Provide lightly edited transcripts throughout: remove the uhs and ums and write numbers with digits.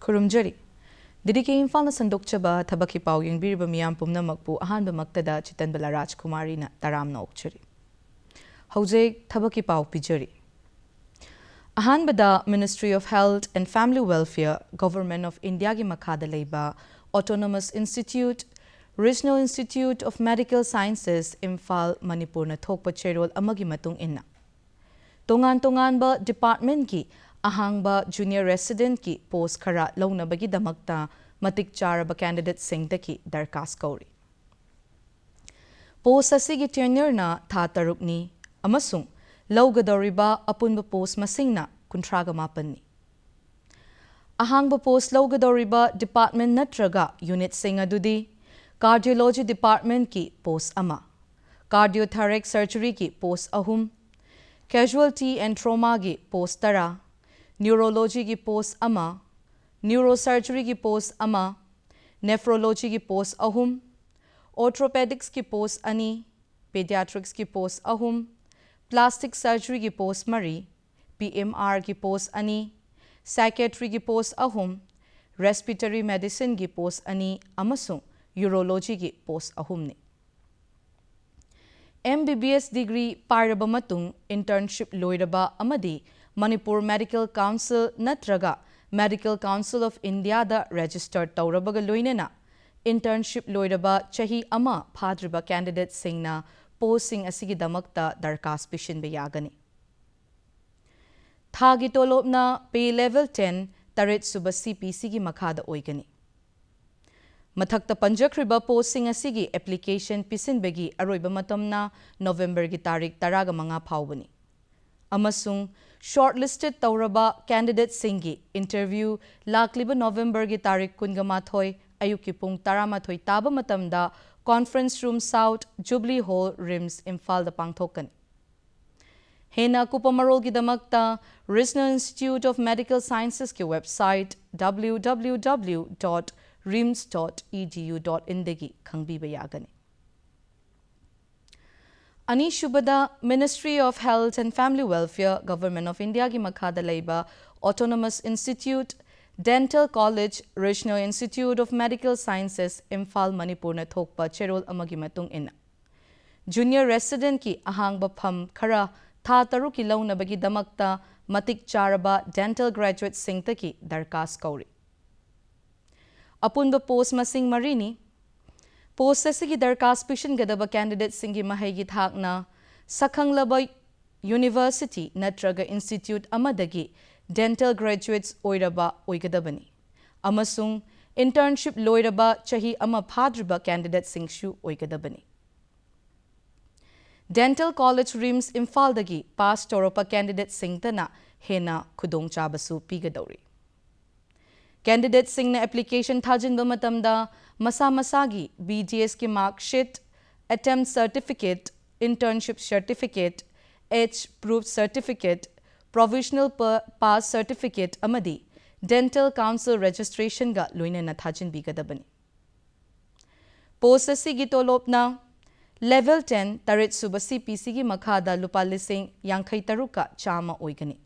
Khurumjari. Didike Imphal na sandokchaba thabaki pau yengbiriba miyam pumnamakpu ahanba maktada Chitan Bala Rajkumari na taram na okchari. Haujek thabaki pau pijari. Ahanbada Ministry of Health and Family Welfare, Government of India gi makhada leiba Autonomous Institute, Regional Institute of Medical Sciences, Imphal, Manipur na thokpa cherol amagi matung inna. Tongan ba department ki ahangba junior resident ki post khara launa bagi damakta matik charaba candidate singda ki darkas kauri. Post asigi tenure na tha tarukni amasung laugadoriba apunba post masingna kuntraga mapanni. Ahangba post laugadoriba department natraga unit singa dudi cardiology department ki post ama, cardiothoracic surgery ki post ahum, casualty and trauma ki post tara, neurology ki post ama, neurosurgery ki post ama, nephrology ki post ahum, orthopedics ki post ani, pediatrics ki post ahum, plastic surgery ki post mari, PMR ki post ani, psychiatry ki post ahum, respiratory medicine ki post ani, amasung urology ki post ahum ni. MBBS degree pairaba matung internship loiraba amadi Manipur Medical Council natraga Medical Council of India da registered taurabaga loinena internship loiraba chahi ama phadriba candidate singna posting asigi damakta darkas pishin bayagani. Thagi tolopna pay level 10 taret suba CPC gi makhada oigani. Mathakta panjakriba posting asigi application pisin begi aroiba matamna November gi tarik taraga mga phawbani. Amasung shortlisted tauraba candidate singi interview lakliba November gi tarik kungamathoi ayuki pung taramathoi taba matamda Conference Room South Jubilee Hall Rims Imphal da pangthokan. Hena kupamarol gi damakta Regional Institute of Medical Sciences ki website www.rims.edu.in degi khangbiba yagani. Ani shubada Ministry of Health and Family Welfare, Government of India gi makhada leiba Autonomous Institute, Dental College, Regional Institute of Medical Sciences, Imphal, Manipur na thokpa cherol amagi matung ina. Junior resident ki ahangba pham khara tha taru ki launa bagi damakta matik charaba dental graduate singta ki darkas kauri. Apunba post masing marini post asigi darkas pishin gadaba candidate singi mahaygi thakna sakhanglaba University natraga Institute amadagi dental graduates oiraba oigadabani. Amasung internship loiraba chahi ama phadriba candidate singshu oigadabani. Dental College Rims Imphal dagi pass toropa candidate singtana hena khudong chabasu pigadauri. Candidate singna application thajinba matamda masa masagi BDS ki mark sheet, attempt certificate, internship certificate, H proof certificate, provisional pass certificate amadi dental council registration ga loina na thajin bigadabani. Post asigi tolopna level 10 tarit suba CPC gi makhada lupa lising yankhai taruka chama oigani.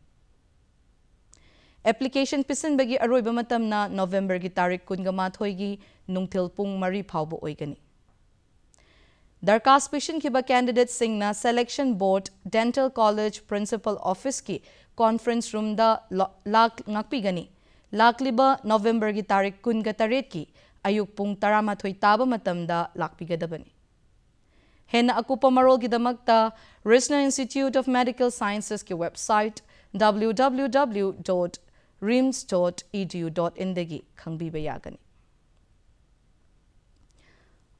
Application pisin bagi aroiba matamna November gi tarik kungamathoi gi nungthil pung mari phawbo oigani. Darkas pishin kiba candidate singna Selection Board Dental College Principal Office ki conference room da lak ngakpigani. Lakliba November gi tarik kunga taret ki ayuk pung taramathoi taba matamda lakpigadabani. Hena akupa marol gi damakta Regional Institute of Medical Sciences ki website www.rims.edu.in degi khangbiba yagani.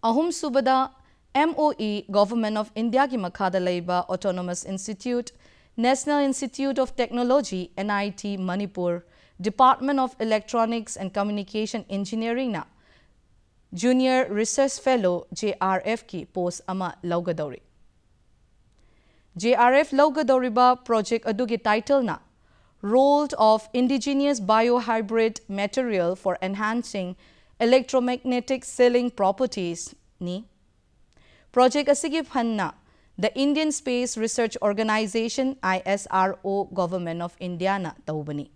Ahum subada MOE Government of India ki makhada leiba Autonomous Institute, National Institute of Technology NIT Manipur, Department of Electronics and Communication Engineering na Junior Research Fellow JRF ki post ama laugadori. JRF laugadori ba project adugi title na Role of Indigenous Biohybrid Material for Enhancing Electromagnetic Sealing Properties ni. Project asigi phanna the Indian Space Research Organization ISRO Government of India na taubani.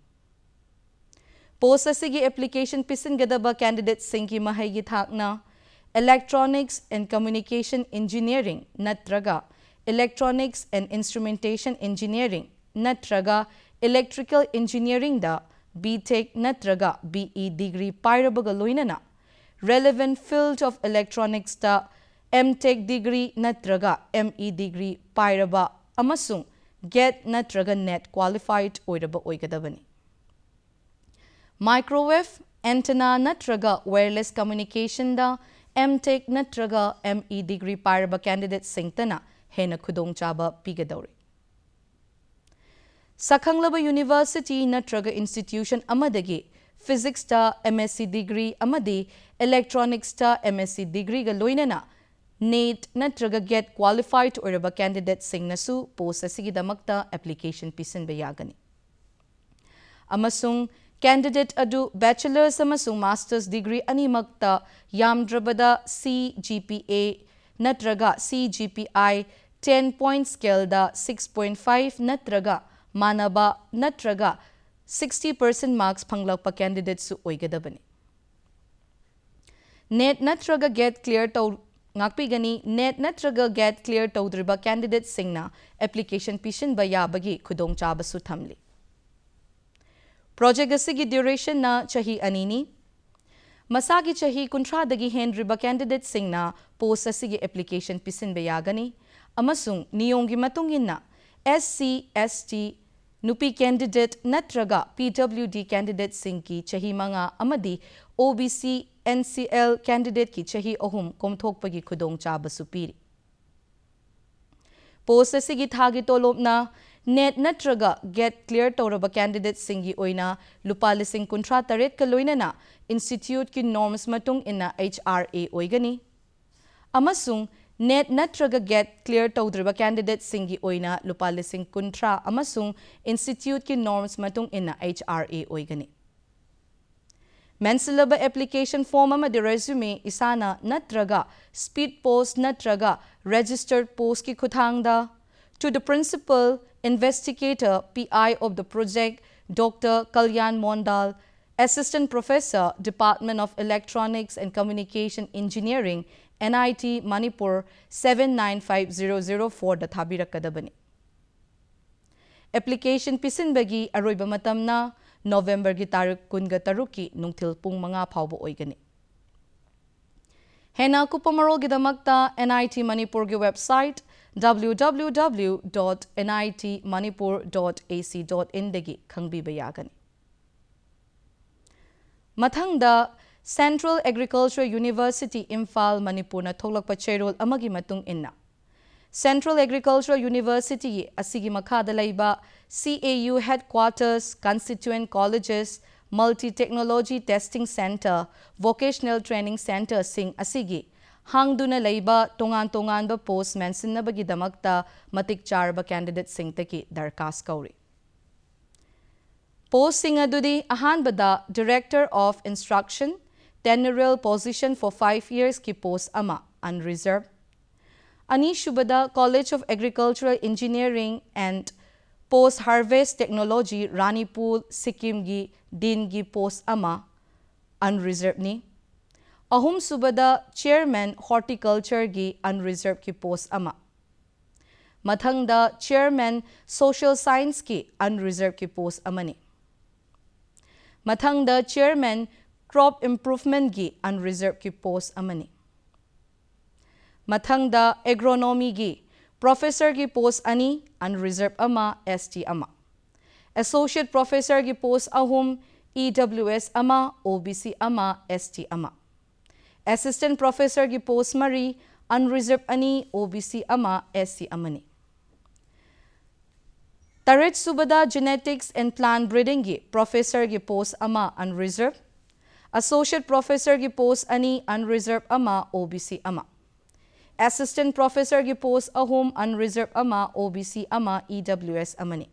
Post asigi application pisingadaba candidates singki mahaygi thakna Electronics and Communication Engineering natraga Electronics and Instrumentation Engineering natraga Electrical Engineering da B.Tech natraga BE degree pairabaga loinana relevant field of electronics da M.Tech degree natraga ME degree pairaba amasung get natraga net qualified oiraba oigadabani. Microwave antenna natraga wireless communication da M.Tech natraga ME degree pairaba candidate singtana hena khudong chaba pigadori. Sakhanglaba University natraga institution amadagi physics ta MSc degree amadi electronics ta MSc degree ga loinana NET natraga get qualified oiraba candidate singnasu post asigidamakta application pisinba yagani. Amasung candidate adu bachelor's amasung master's degree animakta yamdrabada CGPA natraga CGPI 10-point scale da 6.5 natraga manaba natraga 60% marks panglakpa candidate su oigadabani. NET natraga get clear to ngakpigani NET natraga get clear tawdriba candidate singna application pishin bayabagi khudong chaba su thamli. Project asigi duration na chahi anini masagi chahi kuntradagi hendriba candidate singna post asigi application pisin bayagani amasung niyongi matunginna SC ST nupi candidate natraga PWD candidate singki chahi manga amadi OBC NCL candidate ki chahi ahum komthokpagi khudong chaba supiri. Post asigi thagi tolopna NET natraga get clear tawraba candidate singi oina lupa lising kuntra taret ka loinana institute ki norms matung ina HRA oigani. Amasung NET natraga get clear tawdriba candidate singi oina lupa lising kuntra amasung institute ki norms matung ina HRA oigani. Mensalaba application form amadi resume isana natraga speed post natraga registered post ki kuthangda to the principal investigator PI of the project Dr. Kalyan Mondal, Assistant Professor, Department of Electronics and Communication Engineering, NIT Manipur 795004 da thabirakadabani. Application pisinbagi aroiba matamna November gi tarik kunga taruki nungthil pung mga phawbo oigani. Hena kupamarol gidamakta NIT Manipur gi website www.nitmanipur.ac.in dagi khangbiba yagani. Mathangda Central Agricultural University Imphal Manipur na thoklakpa chairol amagi matung inna Central Agricultural University asigi makhada laiba CAU headquarters, constituent colleges, multi-technology testing center, vocational training center sing asigi hangduna laiba tongan ba post mention na bagi damakta matik charba candidate sing taki darkas kauri. Post sing adudi ahan bada Director of Instruction, tenurial position for 5 years ki post ama unreserved. Ani shubada College of Agricultural Engineering and Post Harvest Technology Ranipur Sikkim gi din gi post ama unreserved ni. Ahum subada Chairman Horticulture gi unreserved ki post ama. Mathangda Chairman Social Science ki unreserved ki post amani. Mathangda Chairman Crop Improvement gi unreserved ki post amani. Mathangda Agronomy gi Professor gi post ani unreserved ama ST ama. Associate Professor gi post ahum EWS ama OBC ama ST ama. Assistant Professor gi post mari unreserved ani OBC ama SC amani. Taret subada Genetics and Plant Breeding gi Professor gi post ama unreserved. Associate Professor gi post ani unreserved ama OBC ama. Assistant Professor gi post ahum unreserved ama OBC ama EWS amani.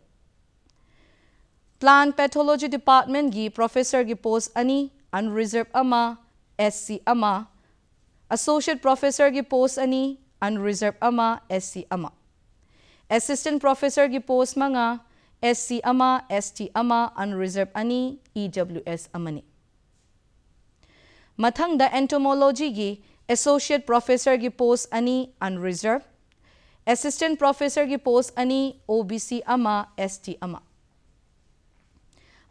Plant Pathology Department gi Professor gi post ani unreserved ama SC ama. Associate Professor gi post ani unreserved ama SC ama. Assistant Professor gi post mga SC ama, ST ama, unreserved ani, EWS amani. Mathangda entomology gi associate professor gi post ani unreserved, assistant professor gi post ani OBC ama, ST ama.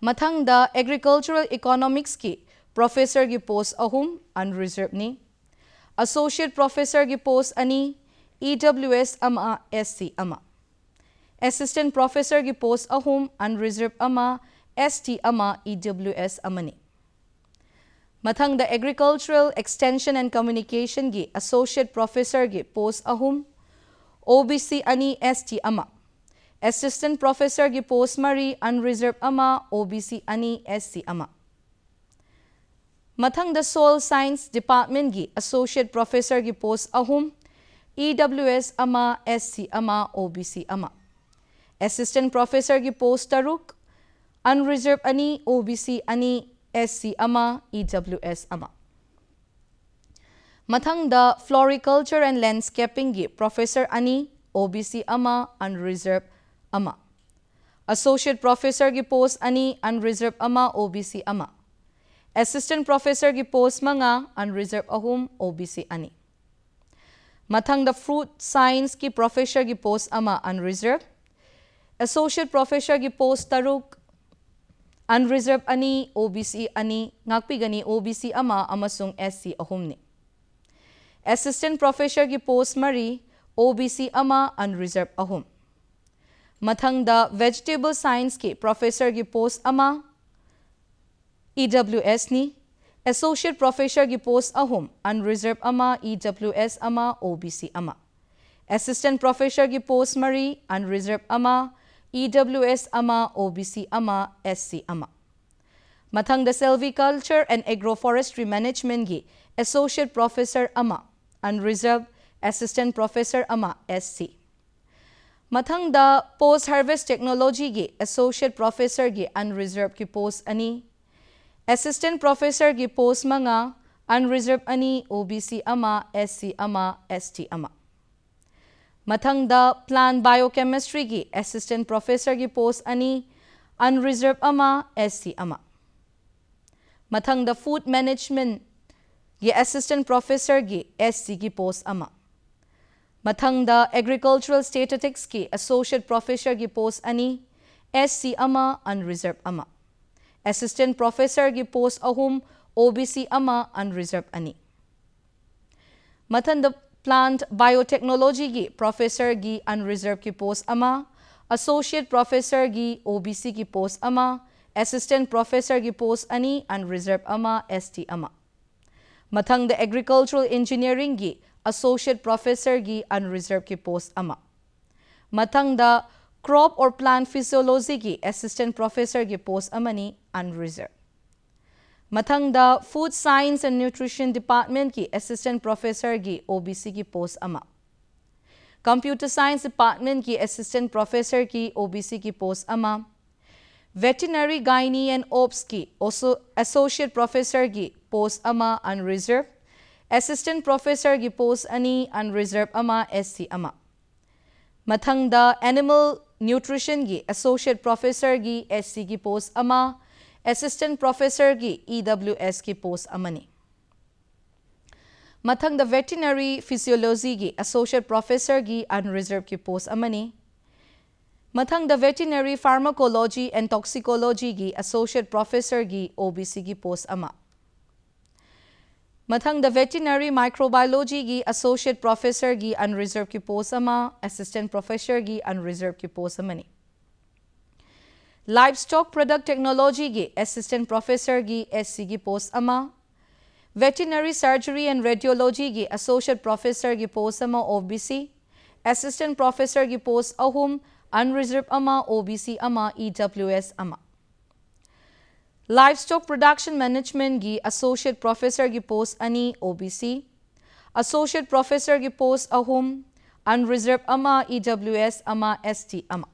Mathangda agricultural economics ki professor gi post ahum unreserved ni, associate professor gi post ani EWS ama, SC ama. Assistant professor gi post ahum unreserved ama, ST ama, EWS amani. Mathangda agricultural extension and communication gi associate professor gi post ahum OBC ani, ST ama. Assistant professor gi post mari unreserved ama, OBC ani, SC ama. Mathangda soil science department gi associate professor gi post ahum EWS ama, SC ama, OBC ama. Assistant professor gi post taruk unreserved ani, OBC ani, SC ama, EWS ama. Mathangda floriculture and landscaping gi professor ani OBC ama, unreserved ama. Associate professor gi post ani unreserved ama, OBC ama. Assistant professor gi post mga unreserved ahum, OBC ani. Mathangda fruit science ki professor gi post ama unreserved. Associate professor gi post taruk unreserved ani, OBC ani, ngakpigani OBC ama amasung SC ahum ni. Assistant professor gi post mari OBC ama, unreserved ahum. Mathangda vegetable science ki professor gi post ama EWS ni, associate professor gi post ahum unreserved ama, EWS ama, OBC ama. Assistant professor gi post mari unreserved ama, EWS ama, OBC ama, SC ama. Mathangda silviculture and agroforestry management gi associate professor ama unreserved, assistant professor ama, SC. Mathangda post harvest technology gi associate professor gi unreserved ki post ani, assistant professor gi post mga unreserved ani, OBC ama, SC ama, ST ama. Mathangda plant biochemistry gi assistant professor gi post ani unreserved ama, SC ama. Mathangda food management gi assistant professor gi SC gi post ama. Mathangda agricultural statistics ki associate professor gi post ani SC ama, unreserved ama. Assistant professor gi post ahum OBC ama, unreserved ani. Mathangda plant biotechnology gi professor gi unreserved ki post ama, associate professor gi OBC ki post ama, assistant professor gi post ani unreserved ama, ST ama. Mathangda agricultural engineering gi associate professor gi unreserved ki post ama. Mathangda crop or plant physiology gi assistant professor gi post amani, unreserved. Mathangda food science and nutrition department ki assistant professor gi OBC ki post ama. Computer science department ki assistant professor ki OBC ki post ama. Veterinary gynae and ops ki also associate professor ki post ama, unreserved. Assistant professor gi post ani unreserved ama, SC ama. Mathangda animal nutrition gi associate professor gi SC gi post ama, assistant professor gi EWS ki post amani. Mathangda veterinary physiology gi associate professor gi unreserved ki post amani. Mathangda veterinary pharmacology and toxicology gi associate professor gi OBC gi post ama. Mathangda veterinary microbiology gi associate professor gi unreserved ki post ama, assistant professor gi unreserved ki post amani. Livestock product technology gi assistant professor gi SC gi post ama. Veterinary surgery and radiology gi associate professor gi post ama, OBC. Assistant professor gi post ahum unreserved ama, OBC ama, EWS ama. Livestock production management gi associate professor gi post ani, OBC. Associate professor gi post ahum unreserved ama, EWS ama, ST ama.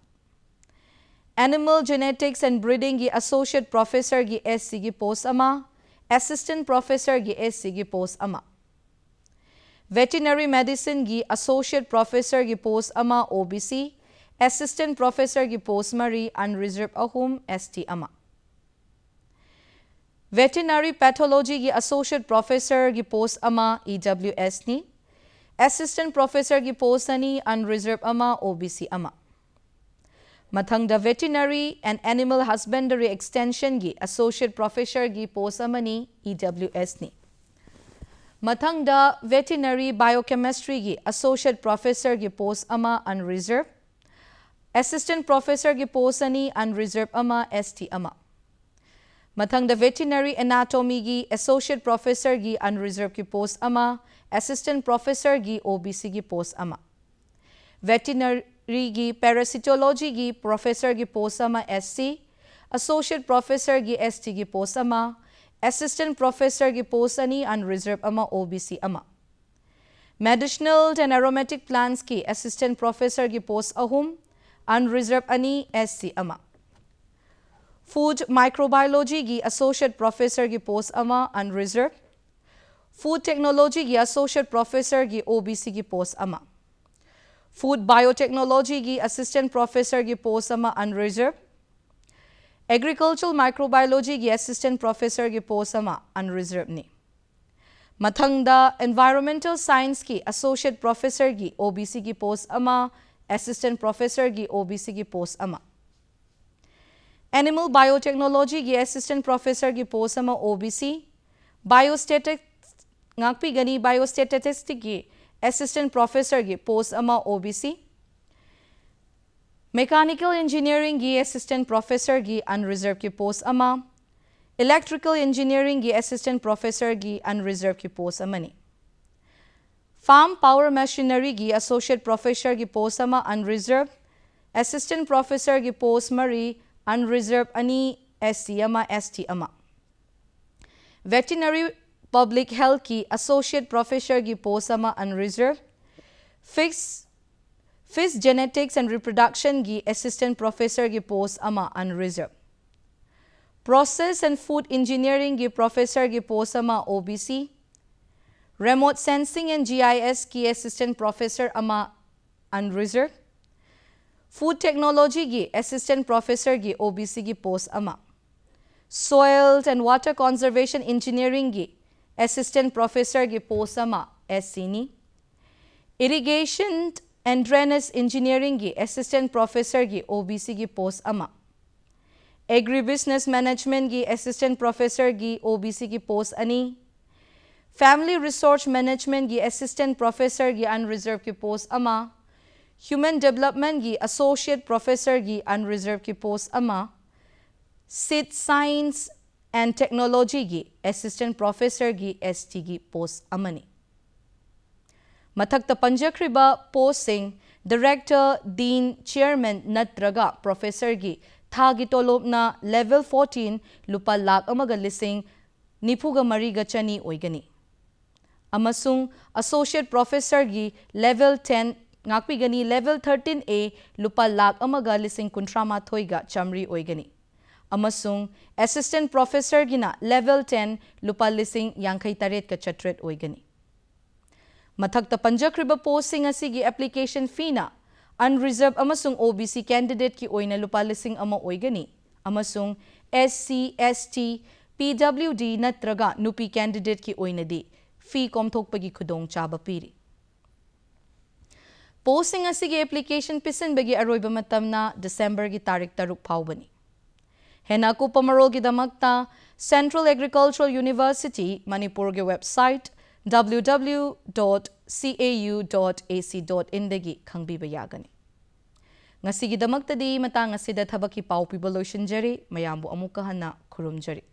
Animal genetics and breeding gi associate professor gi SC gi post ama. Assistant professor gi SC gi post ama. Veterinary medicine gi associate professor gi post ama, OBC. Assistant Professor gi post mari unreserved ahum ST ama. Veterinary Pathology gi Associate Professor gi post ama EWS ni. Assistant Professor gi post ani unreserved ama OBC ama. Mathangda Veterinary and Animal Husbandry Extension gi Associate Professor gi post amani EWS ni. Mathangda Veterinary Biochemistry gi Associate Professor gi post ama unreserved. Assistant Professor gi post ani unreserved ama ST ama. Mathangda Veterinary Anatomy gi Associate Professor gi unreserved gi post ama. Assistant Professor gi OBC gi post ama. Veterinary gi Parasitology gi Professor gi post ama SC. Associate Professor gi ST gi post ama. Assistant Professor gi post ani unreserved ama OBC ama. Medicinal and Aromatic Plants ki Assistant Professor gi post ahum unreserved ani SC ama. Food Microbiology gi Associate Professor gi post ama unreserved. Food Technology gi Associate Professor gi OBC gi post ama. Food Biotechnology gi Assistant Professor gi post ama unreserved. Agricultural Microbiology gi Assistant Professor gi post ama unreserved ni. Mathangda Environmental Science ki Associate Professor gi OBC gi post ama. Assistant Professor gi OBC gi post ama. Animal Biotechnology gi Assistant Professor gi post ama OBC. Biostatistics ngakpi gani Biostatistics gi Assistant Professor gi post ama OBC. Mechanical Engineering gi Assistant Professor gi unreserved ki post ama. Electrical Engineering gi Assistant Professor gi unreserved ki post ama ni. Farm Power Machinery gi Associate Professor gi post ama unreserved. Assistant Professor gi post mari unreserved ani SC ama ST ama. Veterinary Public Health ki Associate Professor gi post ama unreserved. Fish Genetics and Reproduction gi Assistant Professor gi post ama unreserved. Process and Food Engineering gi Professor gi post ama OBC. Remote Sensing and GIS ki Assistant Professor ama unreserved. Food Technology gi Assistant Professor gi OBC gi post ama. Soil and Water Conservation Engineering gi Assistant Professor gi post ama SC ni. Irrigation and Drainage Engineering gi Assistant Professor gi OBC gi post ama. Agribusiness Management gi Assistant Professor gi OBC gi post ani. Family Resource Management gi Assistant Professor gi unreserved ki post ama. Human Development gi Associate Professor gi unreserved ki post ama. Seed Science and Technology gi Assistant Professor gi ST gi post amani. Mathakta panjakriba posting Director, Dean, Chairman natraga Professor gi thagi tolop na Level 14 lupa lakh amaga lising nipuga mariga chani oigani. Amasung Associate Professor gi Level 10 ngakpi gani Level 13A lupa lakh amaga lising kuntrama thoiga chamri oigani. Amasung Assistant Professor gina Level 10 lupa lising yangkai taret ka chatret oigani. Mathakta panjakriba posting asigi application fee na unreserved amasung OBC candidate ki oina lupa lising ama oigani. Amasung SC, ST, PWD natraga nupi candidate ki oina di fee komthokpagi khudong chaba piri. Posting asigi application pisan bagi aroiba matam na December gi tarik taruk paubani. Hena ko pamarol gi damakta Central Agricultural University Manipur ge website www.cau.ac.in dagi khangbiba yagani. Ngasi gi damakta di matang asida thabaki pau piba loishinjari mayambu amukahan na khurumjari.